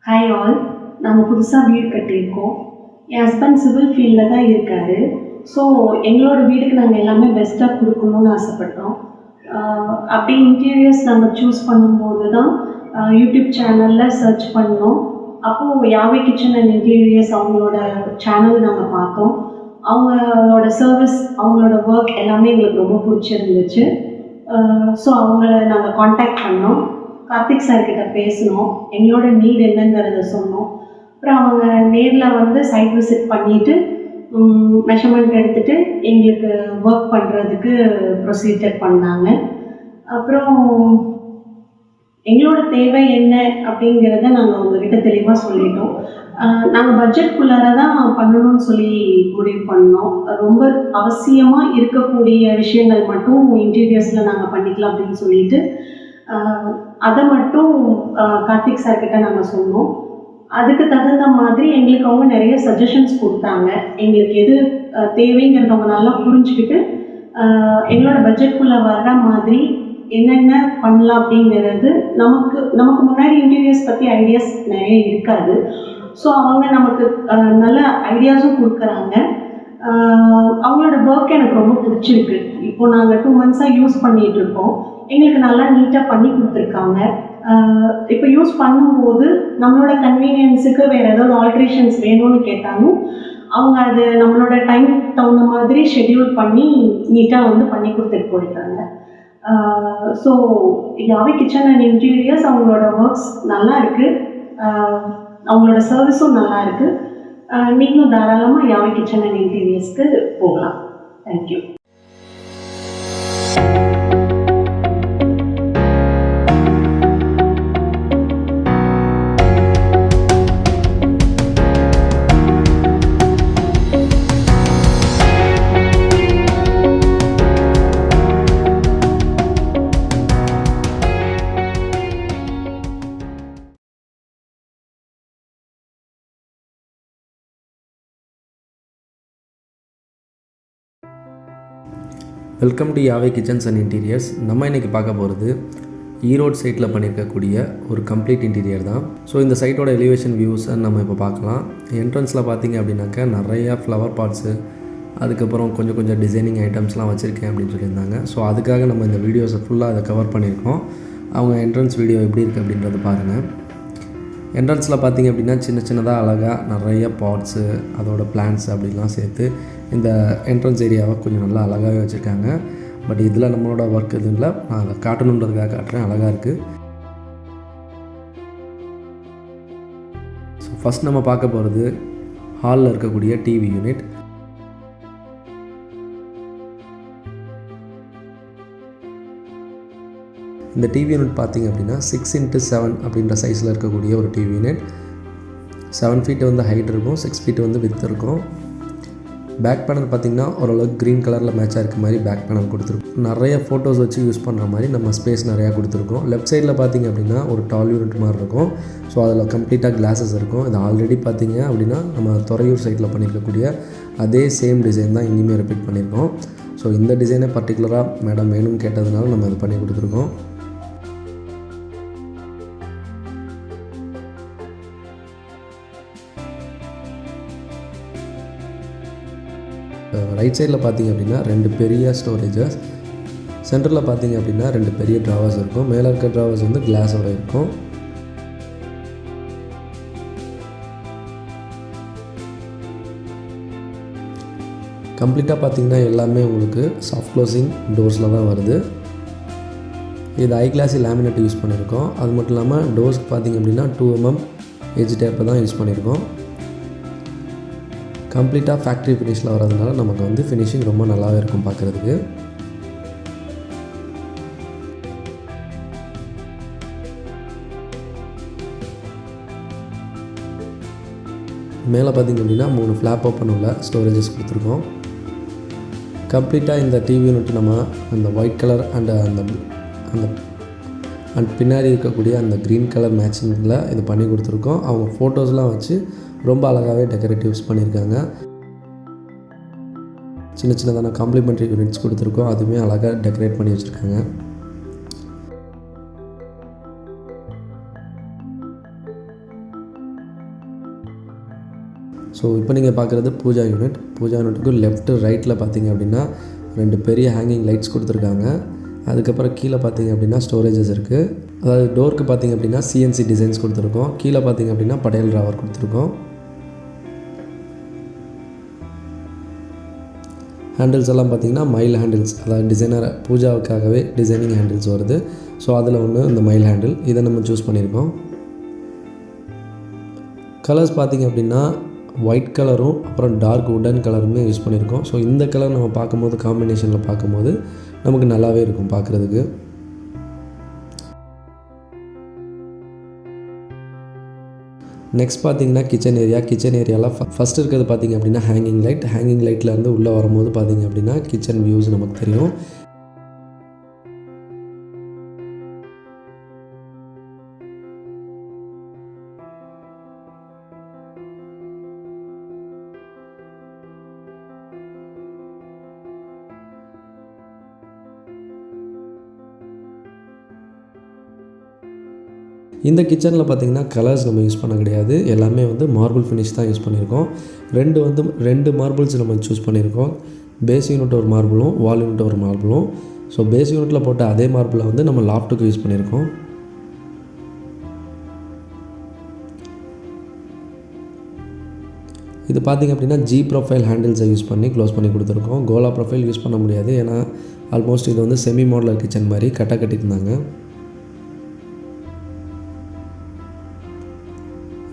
Hi all. நாங்கள் புதுசாக வீடு கட்டியிருக்கோம். என் ஹஸ்பண்ட் சிவில் ஃபீல்டில் தான் இருக்கார். ஸோ எங்களோட வீடுக்கு நாங்கள் எல்லாமே பெஸ்ட்டாக கொடுக்கணும்னு ஆசைப்பட்டோம். அப்படி இன்டீரியர்ஸ் நாங்கள் சூஸ் பண்ணும்போது தான் யூடியூப் சேனலில் சர்ச் பண்ணோம். அப்போது யாவே கிச்சன் அண்ட் இன்டீரியர்ஸ் அவங்களோட சேனல் நாங்கள் பார்த்தோம். அவங்களோட சர்வீஸ், அவங்களோட ஒர்க் எல்லாமே எங்களுக்கு ரொம்ப பிடிச்சிருந்துச்சு. ஸோ அவங்கள நாங்கள் காண்டாக்ட் பண்ணோம். கார்த்திக் சார்கிட்ட பேசினோம். எங்களோட நீட் என்னங்கிறத சொன்னோம். அப்புறம் அவங்க நேரில் வந்து சைட் விசிட் பண்ணிவிட்டு மெஷர்மெண்ட் எடுத்துகிட்டு எங்களுக்கு ஒர்க் பண்ணுறதுக்கு ப்ரொசீஜர் பண்ணாங்க. அப்புறம் எங்களோட தேவை என்ன அப்படிங்கிறத நாங்கள் உங்ககிட்ட தெளிவாக சொல்லிட்டோம். நாங்கள் பட்ஜெட்குள்ளார தான் பண்ணணும்னு சொல்லி முடிவு பண்ணோம். ரொம்ப அவசியமாக இருக்கக்கூடிய விஷயங்கள் மட்டும் இன்டீரியர்ஸில் நாங்கள் பண்ணிக்கலாம் அப்படின்னு சொல்லிட்டு அதை மட்டும் கார்த்திக் சார்கிட்ட நாங்கள் சொன்னோம். அதுக்கு தகுந்த மாதிரி எங்களுக்கு அவங்க நிறைய சஜஷன்ஸ் கொடுத்தாங்க. எங்களுக்கு எது தேவைங்கிறத அவங்க நல்லா புரிஞ்சுக்கிட்டு எங்களோட பட்ஜெட்குள்ளே வர்ற மாதிரி என்னென்ன பண்ணலாம் அப்படிங்கிறது நமக்கு முன்னாடி இன்டீரியர்ஸ் பற்றி ஐடியாஸ் நிறைய இருக்காது. ஸோ அவங்க நமக்கு நல்ல ஐடியாஸும் கொடுக்குறாங்க. அவங்களோட ஒர்க் எனக்கு ரொம்ப பிடிச்சிருக்கு. இப்போது நாங்கள் 2 months யூஸ் பண்ணிகிட்ருக்கோம். எங்களுக்கு நல்லா நீட்டாக பண்ணி கொடுத்துருக்காங்க. இப்போ யூஸ் பண்ணும்போது நம்மளோட கன்வீனியன்ஸுக்கு வேறு ஏதாவது ஆல்ட்ரேஷன்ஸ் வேணும்னு கேட்டாலும் அவங்க அது நம்மளோட டைம் தகுந்த மாதிரி ஷெட்யூல் பண்ணி நீட்டாக வந்து பண்ணி கொடுத்துட்டு போயிட்டாங்க. So Yahweh kitchen and interiors அவங்களோட ஒர்க்ஸ் நல்லா இருக்குது. அவங்களோட சர்வீஸும் நல்லா இருக்குது. நீங்களும் தாராளமாக யாவே கிச்சன் அண்ட் இன்டீரியர்ஸ்க்கு போகலாம். Thank you. Welcome to Yahweh kitchens and interiors. நம்ம இன்றைக்கி பார்க்க போகிறது ஈரோடு சைட்டில் பண்ணியிருக்கக்கூடிய ஒரு கம்ப்ளீட் இன்டீரியர் தான். ஸோ இந்த சைட்டோட எலிவேஷன் வியூஸை நம்ம இப்போ பார்க்கலாம். என்ட்ரன்ஸில் பார்த்திங்க அப்படின்னாக்கா நிறையா ஃப்ளவர் பாட்ஸு, அதுக்கப்புறம் கொஞ்சம் டிசைனிங் ஐட்டம்ஸ்லாம் வச்சுருக்கேன் அப்படின்னு சொல்லியிருந்தாங்க. ஸோ அதுக்காக நம்ம இந்த வீடியோஸை ஃபுல்லாக அதை கவர் பண்ணியிருக்கோம். அவங்க என்ட்ரன்ஸ் வீடியோ எப்படி இருக்குது அப்படின்றத பாருங்கள். என்ட்ரன்ஸில் பார்த்திங்க அப்படின்னா சின்னதாக அழகாக நிறைய பாட்ஸு, அதோட பிளான்ட்ஸ் அப்படிலாம் சேர்த்து இந்த என்ட்ரன்ஸ் ஏரியாவை கொஞ்சம் நல்லா அழகாகவே வச்சுருக்காங்க. பட் இதில் நம்மளோட ஒர்க் எதுவும் இல்லை, நான் அதை காட்டணுன்றதுக்காக காட்டுறேன். அழகாக இருக்குது. ஸோ ஃபஸ்ட் நம்ம பார்க்க போகிறது ஹாலில் இருக்கக்கூடிய டிவி யூனிட். இந்த டிவி யூனிட் பார்த்திங்க அப்படின்னா 6x7 அப்படின்ற சைஸில் இருக்கக்கூடிய ஒரு டிவி யூனிட். 7 feet வந்து ஹைட் இருக்கும், 6 feet வந்து வித் இருக்கும். பேக் பேனல் பார்த்திங்கன்னா ஓரளவுக்கு க்ரீன் கலரில் மேட்சாக இருக்க மாதிரி பேக் பேனல் கொடுத்துருக்கோம். நிறைய ஃபோட்டோஸ் வச்சு யூஸ் பண்ணுற மாதிரி நம்ம ஸ்பேஸ் நிறையா கொடுத்துருக்கோம். லெஃப்ட் சைடில் பார்த்திங்க அப்படின்னா ஒரு டால் யூனிட் மாதிரி இருக்கும். ஸோ அதில் கம்ப்ளீட்டாக கிளாஸஸ் இருக்கும். இது ஆல்ரெடி பார்த்திங்க அப்படின்னா நம்ம துறையூர் சைட்டில் பண்ணியிருக்கக்கூடிய அதே சேம் டிசைன் தான் இங்கேயுமே ரிப்பீட் பண்ணியிருக்கோம். ஸோ இந்த டிசைனை பர்டிகுலராக மேடம் வேணும்னு கேட்டதுனால நம்ம இது பண்ணி கொடுத்துருக்கோம். ரைட் சைடில் பார்த்திங்க அப்படின்னா 2 பெரிய ஸ்டோரேஜஸ், சென்டரில் பார்த்திங்க அப்படின்னா 2 பெரிய ட்ராவர்ஸ் இருக்கும். மேலே இருக்க ட்ராவர்ஸ் வந்து கிளாஸோடு இருக்கும். கம்ப்ளீட்டாக பார்த்திங்கன்னா எல்லாமே உங்களுக்கு சாஃப்ட் க்ளோசிங் டோர்ஸில் தான் வருது. இது ஐ கிளாஸி லேமினேட் யூஸ் பண்ணியிருக்கோம். அது மட்டும் இல்லாமல் டோர்ஸ்க்கு பார்த்திங்க அப்படின்னா 2 mm எட்ஜ் டேப்பை தான் யூஸ் பண்ணியிருக்கோம். கம்ப்ளீட்டாக ஃபேக்ட்ரி ஃபினிஷில் வரதுனால நமக்கு வந்து ஃபினிஷிங் ரொம்ப நல்லாவே இருக்கும் பார்க்குறதுக்கு. மேலே பார்த்திங்க அப்படின்னா 3 ஃப்ளாப் ஓப்பன் உள்ள ஸ்டோரேஜஸ் கொடுத்துருக்கோம். கம்ப்ளீட்டாக இந்த டிவி யூனிட் நம்ம அந்த ஒயிட் கலர் அண்ட் பின்னாடி இருக்கக்கூடிய அந்த க்ரீன் கலர் மேட்சிங்கில் இது பண்ணி கொடுத்துருக்கோம். அவங்க ஃபோட்டோஸ்லாம் வச்சு ரொம்ப அழகாகவே டெக்கரேட்டிவ்ஸ் பண்ணியிருக்காங்க. சின்னதான காம்ப்ளிமெண்ட்ரி யூனிட்ஸ் கொடுத்துருக்கோம். அதுவுமே அழகாக டெக்கரேட் பண்ணி வச்சுருக்காங்க. ஸோ இப்போ நீங்கள் பார்க்குறது பூஜா யூனிட். பூஜா யூனிட்டுக்கு லெஃப்ட்டு ரைட்டில் பார்த்தீங்க அப்படின்னா 2 பெரிய ஹேங்கிங் லைட்ஸ் கொடுத்துருக்காங்க. அதுக்கப்புறம் கீழே பார்த்தீங்க அப்படின்னா ஸ்டோரேஜஸ் இருக்குது. அதாவது டோருக்கு பார்த்தீங்க அப்படின்னா சிஎன்சி டிசைன்ஸ் கொடுத்துருக்கோம். கீழே பார்த்தீங்க அப்படின்னா படையல் ட்ராவர் கொடுத்துருக்கோம். ஹேண்டில்ஸ் எல்லாம் பார்த்தீங்கன்னா மயில் ஹேண்டில்ஸ், அதாவது டிசைனர் பூஜாவுக்காகவே டிசைனிங் ஹேண்டில்ஸ் வருது. ஸோ அதில் ஒன்று இந்த மயில் ஹேண்டில், இதை நம்ம சூஸ் பண்ணியிருக்கோம். கலர்ஸ் பார்த்திங்க அப்படின்னா ஒயிட் கலரும் அப்புறம் டார்க் உடன் கலருமே யூஸ் பண்ணியிருக்கோம். ஸோ இந்த கலர் நம்ம பார்க்கும்போது காம்பினேஷனில் பார்க்கும்போது நமக்கு நல்லாவே இருக்கும் பார்க்குறதுக்கு. நெக்ஸ்ட் பார்த்தீங்கன்னா கிச்சன் ஏரியா. கிச்சன் ஏரியாவில் ஃபஸ்ட் இருக்கிறது பார்த்திங்க அப்படின்னா ஹேங்கிங் லைட். ஹேங்கிங் லைட்லேருந்து உள்ளே வரும்போது பார்த்திங்க அப்படின்னா கிச்சன் வியூஸ் நமக்கு தெரியும். இந்த கிச்சனில் பார்த்திங்கன்னா கலர்ஸ் நம்ம யூஸ் பண்ண கிடையாது. எல்லாமே வந்து மார்பிள் ஃபினிஷ் தான் யூஸ் பண்ணியிருக்கோம். ரெண்டு மார்பிள்ஸ் நம்ம சூஸ் பண்ணியிருக்கோம். பேஸ் யூனிட் ஒரு மார்பிளும், வால் யூனிட் ஒரு மார்பிளும். ஸோ பேஸ் யூனிட்டில் போட்ட அதே மார்பிளை வந்து நம்ம லாஃப்ட்டுக்கு யூஸ் பண்ணியிருக்கோம். இது பார்த்திங்க அப்படின்னா ஜி ப்ரொஃபைல் ஹேண்டில்ஸை யூஸ் பண்ணி க்ளோஸ் பண்ணி கொடுத்துருக்கோம். கோலா ப்ரொஃபைல் யூஸ் பண்ண முடியாது, ஏன்னா ஆல்மோஸ்ட் இது வந்து செமி மாடலர் கிச்சன் மாதிரி கட்டியிருந்தாங்க.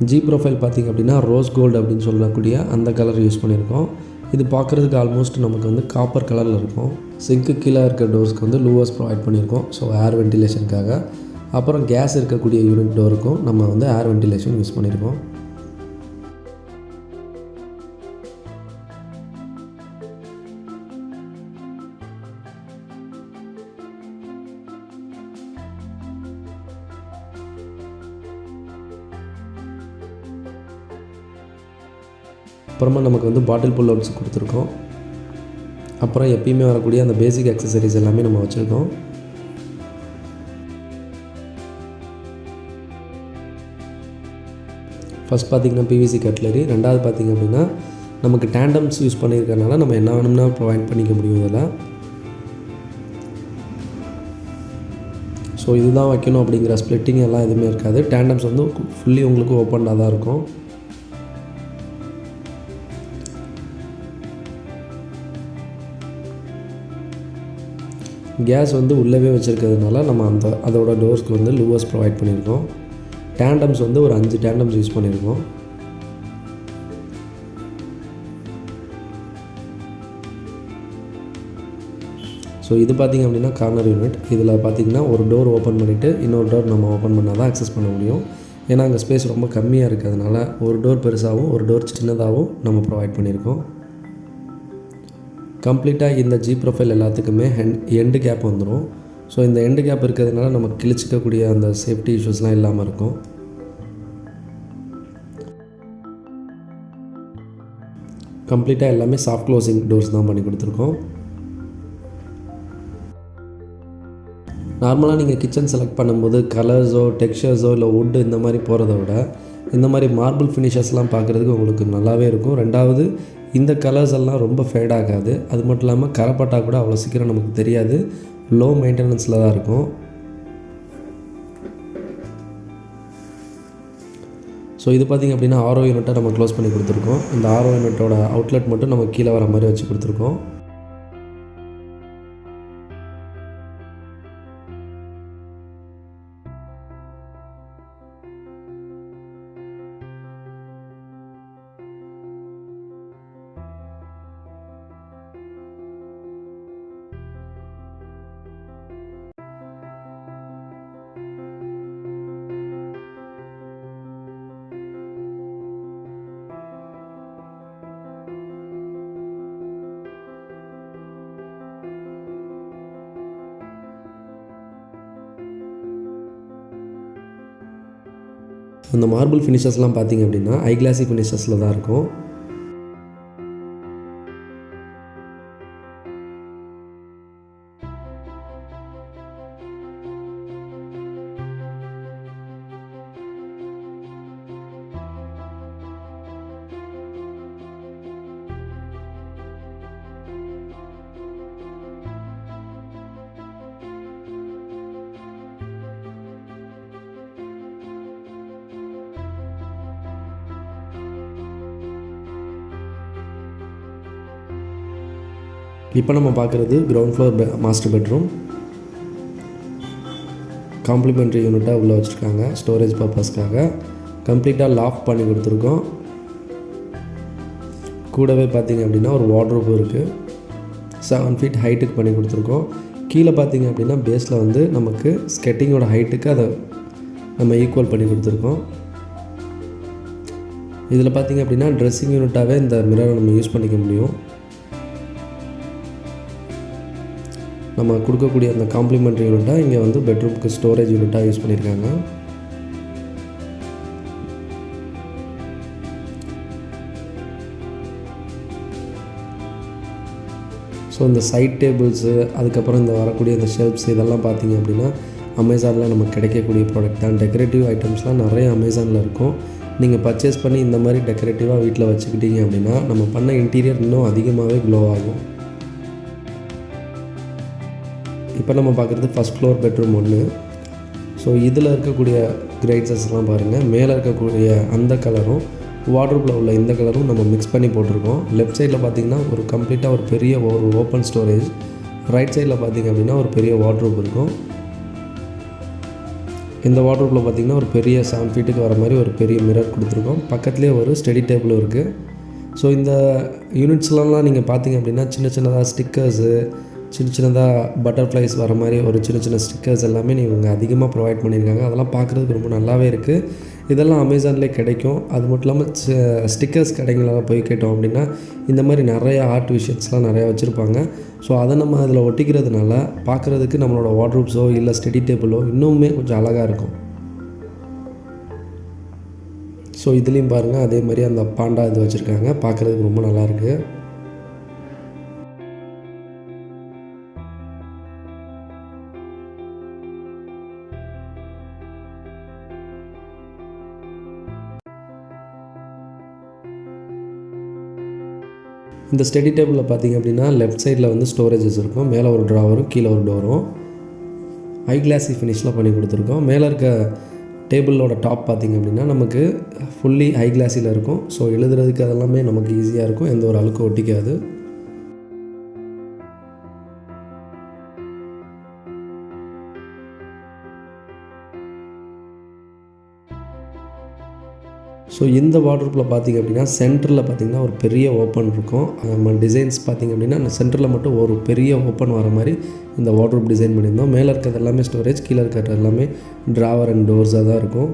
ஜி ப்ரொஃபைல் பார்த்திங்க அப்படின்னா ரோஸ் கோல்டு அப்படின்னு சொல்லக்கூடிய அந்த கலர் யூஸ் பண்ணியிருக்கோம். இது பார்க்குறதுக்கு ஆல்மோஸ்ட் நமக்கு வந்து காப்பர் கலரில் இருக்கும். சிங்க்கு கீழே இருக்க டோர்ஸ்க்கு வந்து லூவர்ஸ் ப்ரொவைட் பண்ணியிருக்கோம், ஸோ ஏர் வென்டிலேஷனுக்காக. அப்புறம் கேஸ் இருக்கக்கூடிய யூனிட் டோருக்கும் நம்ம வந்து ஏர் வென்டிலேஷன் யூஸ் பண்ணியிருக்கோம். அப்புறமா நமக்கு வந்து பாட்டில் புல் அவுட்ஸ் கொடுத்துருக்கோம். அப்புறம் எப்பயுமே வரக்கூடிய அந்த பேசிக் அக்சசரிஸ் எல்லாமே நம்ம வச்சுருக்கோம். ஃபஸ்ட் பார்த்திங்கன்னா பிவிசி கட்லரி. ரெண்டாவது பார்த்திங்க அப்படின்னா நமக்கு டேண்டம்ஸ் யூஸ் பண்ணியிருக்கறனால நம்ம என்ன வேணும்னா ப்ரொவைட் பண்ணிக்க முடியும் இதில். ஸோ இதுதான் வைக்கணும் அப்படிங்கிற ஸ்ப்ளிட்டிங் எல்லாம் எதுவுமே இருக்காது. டேண்டம்ஸ் வந்து ஃபுல்லி உங்களுக்கு ஓப்பனாக தான் இருக்கும். கேஸ் வந்து உள்ளவே வச்சுருக்கிறதுனால நம்ம அதோட டோர்ஸ்க்கு வந்து லூவர்ஸ் ப்ரொவைட் பண்ணியிருக்கோம். டேண்டம்ஸ் வந்து ஒரு 5 டேண்டம்ஸ் யூஸ் பண்ணியிருக்கோம். ஸோ இது பார்த்திங்க அப்படின்னா கார்னர் யூனிட். இதில் பார்த்திங்கன்னா ஒரு டோர் ஓப்பன் பண்ணிவிட்டு இன்னொரு டோர் நம்ம ஓப்பன் பண்ணால் தான் அக்சஸ் பண்ண முடியும். ஏன்னா அங்கே ஸ்பேஸ் ரொம்ப கம்மியாக இருக்கிறதுனால ஒரு டோர் பெருசாகவும் ஒரு டோர் சின்னதாகவும் நம்ம ப்ரொவைட் பண்ணியிருக்கோம். கம்ப்ளீட்டாக இந்த ஜி ப்ரொஃபைல் எல்லாத்துக்குமே எண்டு கேப் வந்துடும். ஸோ இந்த எண்டு கேப் இருக்கிறதுனால நம்ம கிழிச்சிக்கக்கூடிய அந்த சேஃப்டி இஷ்யூஸ்லாம் இல்லாமல் இருக்கும். கம்ப்ளீட்டாக எல்லாமே சாஃப்ட் க்ளோசிங் டோர்ஸ் தான் பண்ணி கொடுத்துருக்கோம். நார்மலாக நீங்கள் கிச்சன் செலக்ட் பண்ணும்போது கலர்ஸோ டெக்ஸ்சர்ஸோ இல்லை வுட்டு இந்த மாதிரி போகிறத விட இந்த மாதிரி மார்பிள் ஃபினிஷஸ்லாம் பார்க்குறதுக்கு உங்களுக்கு நல்லாவே இருக்கும். ரெண்டாவது இந்த கலர்ஸ் எல்லாம் ரொம்ப ஃபேட் ஆகாது. அது மட்டும் இல்லாமல் கரைப்பட்டா கூட அவ்வளோ சீக்கிரம் நமக்கு தெரியாது. லோ மெயின்டெனன்ஸில் தான் இருக்கும். ஸோ இது பார்த்திங்க அப்படின்னா ஆர்ஓ யூனிட்டை நம்ம க்ளோஸ் பண்ணி கொடுத்துருக்கோம். இந்த ஆர்ஓ யூனிட்டோட அவுட்லெட் மட்டும் நம்ம கீழே வர மாதிரி வச்சு கொடுத்துருக்கோம். இந்த மார்பிள் ஃபினிஷஸ்லாம் பார்த்திங்க அப்படின்னா ஐ கிளாஸி ஃபினிஷஸில் தான் இருக்கும். இப்போ நம்ம பார்க்குறது ground floor master bedroom. Complimentary யூனிட்டாக உள்ளே வச்சுருக்காங்க ஸ்டோரேஜ் பர்பஸ்க்காக. கம்ப்ளீட்டாக லாஃப்ட் பண்ணி கொடுத்துருக்கோம். கூடவே பார்த்திங்க அப்படின்னா ஒரு வார்ட்ரோப் இருக்குது. 7 feet ஹைட்டுக்கு பண்ணி கொடுத்துருக்கோம். கீழே பார்த்திங்க அப்படின்னா பேஸில் வந்து நமக்கு ஸ்கெட்டிங்கோட ஹைட்டுக்கு அதை நம்ம ஈக்குவல் பண்ணி கொடுத்துருக்கோம். இதில் பார்த்திங்க அப்படின்னா ட்ரெஸ்ஸிங் யூனிட்டாகவே இந்த மிரரை நம்ம யூஸ் பண்ணிக்க முடியும். நம்ம கொடுக்கக்கூடிய அந்த காம்ப்ளிமெண்ட்ரி யூனிட்டாக இங்கே வந்து பெட்ரூமுக்கு ஸ்டோரேஜ் யூனிட்டாக யூஸ் பண்ணியிருக்காங்க. ஸோ இந்த சைட் டேபிள்ஸு, அதுக்கப்புறம் இந்த வரக்கூடிய இந்த ஷெல்ஃப்ஸ் இதெல்லாம் பார்த்திங்க அப்படின்னா அமேசானில் நமக்கு கிடைக்கக்கூடிய ப்ராடக்ட் தான். டெக்கரேட்டிவ் ஐட்டம்ஸ்லாம் நிறைய அமேசானில் இருக்கும். நீங்கள் பர்ச்சேஸ் பண்ணி இந்த மாதிரி டெக்கரேட்டிவாக வீட்டில் வச்சுக்கிட்டீங்க அப்படின்னா நம்ம பண்ண இன்டீரியர் இன்னும் அதிகமாகவே க்ளோ ஆகும். இப்போ நம்ம பார்க்குறது ஃபஸ்ட் ஃப்ளோர் பெட்ரூம் 1. ஸோ இதில் இருக்கக்கூடிய கிரைட்ஸஸ்லாம் பாருங்கள். மேலே இருக்கக்கூடிய அந்த கலரும் வார்ட்ரோப்பில் உள்ள இந்த கலரும் நம்ம மிக்ஸ் பண்ணி போட்டிருக்கோம். லெஃப்ட் சைடில் பார்த்திங்கன்னா ஒரு கம்ப்ளீட்டாக ஒரு பெரிய ஒரு ஓப்பன் ஸ்டோரேஜ், ரைட் சைடில் பார்த்திங்க அப்படின்னா ஒரு பெரிய வார்ட்ரோப் இருக்கும். இந்த வார்ட்ரோப்பில் பார்த்திங்கன்னா ஒரு பெரிய 7 feet வர மாதிரி ஒரு பெரிய மிரர் கொடுத்துருக்கோம். பக்கத்துலேயே ஒரு ஸ்டடி டேபிளும் இருக்குது. ஸோ இந்த யூனிட்ஸ்லாம் நீங்கள் பார்த்திங்க அப்படின்னா சின்ன சின்னதாக ஸ்டிக்கர்ஸு, சின்னதாக பட்டர்ஃப்ளைஸ் வர மாதிரி ஒரு சின்ன ஸ்டிக்கர்ஸ் எல்லாமே நீங்கள் அதிகமாக ப்ரொவைட் பண்ணியிருக்காங்க. அதெல்லாம் பார்க்குறதுக்கு ரொம்ப நல்லாவே இருக்குது. இதெல்லாம் அமேசான்லேயே கிடைக்கும். அது மட்டும் இல்லாமல் ஸ்டிக்கர்ஸ் கடைங்களெல்லாம் போய் கேட்டோம் அப்படின்னா இந்த மாதிரி நிறைய ஆர்ட் விஷயன்ஸ்லாம் நிறையா வச்சுருப்பாங்க. ஸோ அதை நம்ம அதில் ஒட்டிக்கிறதுனால பார்க்குறதுக்கு நம்மளோட வார்ட்ரோப்ஸோ இல்லை ஸ்டடி டேபிளோ இன்னுமே கொஞ்சம் அழகாக இருக்கும். ஸோ இதுலேயும் பாருங்கள் அதே மாதிரி அந்த பாண்டா இது வச்சுருக்காங்க. பார்க்குறதுக்கு ரொம்ப நல்லாயிருக்கு. இந்த ஸ்டடி டேபிளில் பார்த்திங்க அப்படின்னா லெஃப்ட் சைடில் வந்து ஸ்டோரேஜஸ் இருக்கும். மேலே ஒரு ட்ராவரும் கீழே ஒரு டோரும் ஹை கிளாஸி ஃபினிஷில் பண்ணி கொடுத்துருக்கோம். மேலே இருக்க டேபிளோட டாப் பார்த்திங்க அப்படின்னா நமக்கு ஃபுல்லி ஹை கிளாஸில் இருக்கும். ஸோ எழுதுறதுக்கு அதெல்லாமே நமக்கு ஈஸியாக இருக்கும். எந்த ஒரு அழுக்கும் ஒட்டிக்காது. ஸோ இந்த வார்ட்ரோப்பில் பார்த்திங்க அப்படின்னா சென்டரில் பார்த்திங்கன்னா ஒரு பெரிய ஓப்பன் இருக்கும். நம்ம டிசைன்ஸ் பார்த்திங்க அப்படின்னா அந்த சென்டரில் மட்டும் ஒரு பெரிய ஓப்பன் வர மாதிரி இந்த வார்ட்ரோப் டிசைன் பண்ணியிருந்தோம். மேலே இருக்கிறது எல்லாமே ஸ்டோரேஜ், கீழே இருக்கிறது எல்லாமே ட்ராவர் அண்ட் டோர்ஸாக தான் இருக்கும்.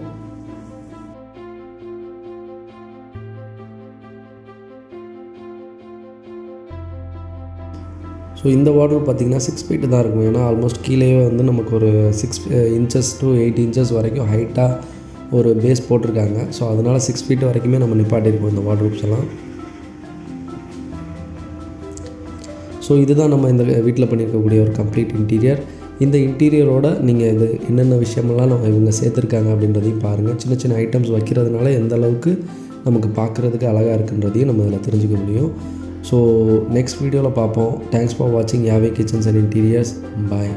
ஸோ இந்த வார்ட்ரோப் பார்த்திங்கன்னா 6 feet தான் இருக்கும். ஏன்னா ஆல்மோஸ்ட் கீழே வந்து நமக்கு ஒரு 6 inches to 8 inches வரைக்கும் ஹைட்டாக ஒரு பேஸ் போட்டிருக்காங்க. ஸோ அதனால் 6 feet வரைக்குமே நம்ம நிப்பாட்டியிருக்கோம் இந்த வார்ட்ரோப்ஸ் எல்லாம். ஸோ இதுதான் நம்ம இந்த வீட்டில் பண்ணியிருக்கக்கூடிய ஒரு கம்ப்ளீட் இன்டீரியர். இந்த இன்டீரியரோட நீங்கள் இது என்னென்ன விஷயமெல்லாம் நம்ம இவங்க சேர்த்துருக்காங்க அப்படின்றதையும் பாருங்கள். சின்ன சின்ன ஐட்டம்ஸ் வைக்கிறதுனால எந்த அளவுக்கு நமக்கு பார்க்குறதுக்கு அழகாக இருக்குன்றதையும் நம்ம இதில் தெரிஞ்சுக்க முடியும். ஸோ நெக்ஸ்ட் வீடியோவில் பார்ப்போம். தேங்க்ஸ் ஃபார் வாட்சிங் யாவே கிச்சன்ஸ் அண்ட் இன்டீரியர்ஸ். பாய்.